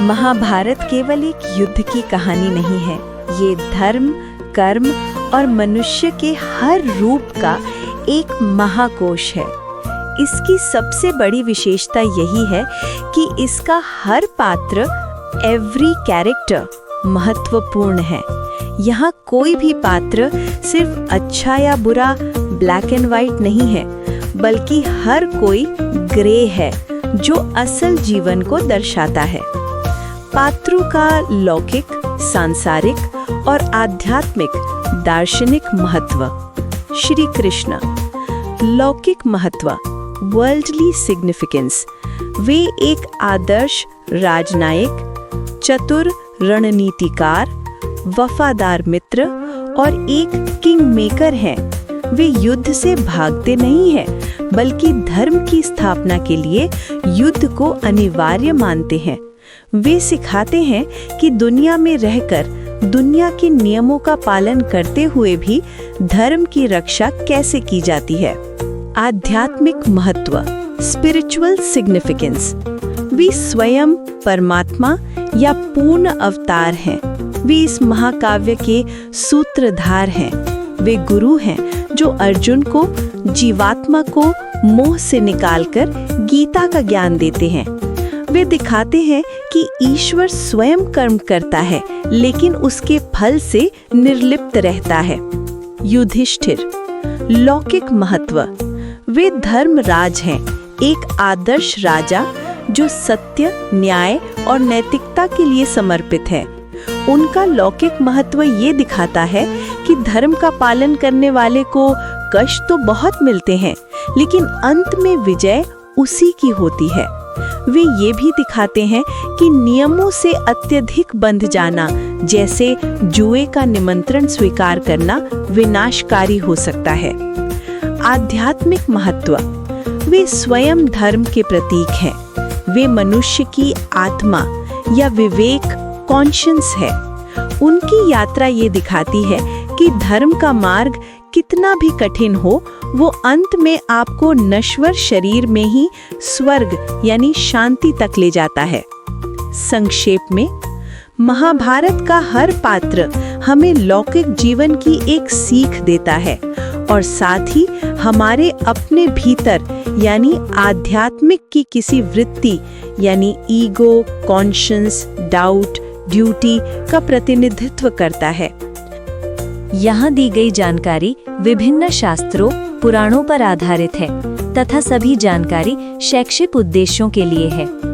महाभारत केवल एक युद्ध की कहानी नहीं है, ये धर्म, कर्म और मनुष्य के हर रूप का एक महाकोश है। इसकी सबसे बड़ी विशेषता यही है कि इसका हर पात्र, एवरी कैरेक्टर महत्वपूर्ण है। यहाँ कोई भी पात्र सिर्फ अच्छा या बुरा, ब्लैक एंड व्हाइट नहीं है, बल्कि हर कोई ग्रे है जो असल जीवन को दर्शाता है। पात्रों का लौकिक, सांसारिक और आध्यात्मिक दार्शनिक महत्व। श्री कृष्ण, लौकिक महत्व, वर्ल्डली सिग्निफिकेंस। वे एक आदर्श राजनायक, चतुर रणनीतिकार, वफादार मित्र और एक किंग मेकर हैं। वे युद्ध से भागते नहीं हैं, बल्कि धर्म की स्थापना के लिए युद्ध को अनिवार्य मानते हैं। वे सिखाते हैं कि दुनिया में रहकर दुनिया के नियमों का पालन करते हुए भी धर्म की रक्षा कैसे की जाती है। आध्यात्मिक महत्व, स्पिरिचुअल सिग्निफिकेंस। वे स्वयं परमात्मा या पूर्ण अवतार हैं। वे इस महाकाव्य के सूत्रधार हैं। वे गुरु हैं जो अर्जुन को, जीवात्मा को मोह से निकालकर गीता का ज्ञान देते हैं। वे दिखाते हैं कि ईश्वर स्वयं कर्म करता है, लेकिन उसके फल से निर्लिप्त रहता है। युधिष्ठिर, लौकिक महत्व। वे धर्मराज हैं, एक आदर्श राजा जो सत्य, न्याय और नैतिकता के लिए समर्पित है। उनका लौकिक महत्व ये दिखाता है कि धर्म का पालन करने वाले को कष्ट तो बहुत मिलते हैं, लेकिन अंत में विजय उसी की होती है। वे ये भी दिखाते हैं कि नियमों से अत्यधिक बंध जाना, जैसे जुए का निमंत्रण स्वीकार करना, विनाशकारी हो सकता है। आध्यात्मिक महत्व। वे स्वयं धर्म के प्रतीक हैं। वे मनुष्य की आत्मा या विवेक, कॉन्शियंस है। उनकी यात्रा ये दिखाती है कि धर्म का मार्ग कितना भी कठिन हो, वो अंत में आपको नश्वर शरीर में ही स्वर्ग यानी शांति तक ले जाता है। संक्षेप में, महाभारत का हर पात्र हमें लौकिक जीवन की एक सीख देता है और साथ ही हमारे अपने भीतर यानी आध्यात्मिक की किसी वृत्ति यानी ईगो, कॉन्शियंस, डाउट, ड्यूटी का प्रतिनिधित्व करता है। यहाँ दी गई जानकारी विभिन्न शास्त्रों, पुराणों पर आधारित है तथा सभी जानकारी शैक्षिक उद्देश्यों के लिए है।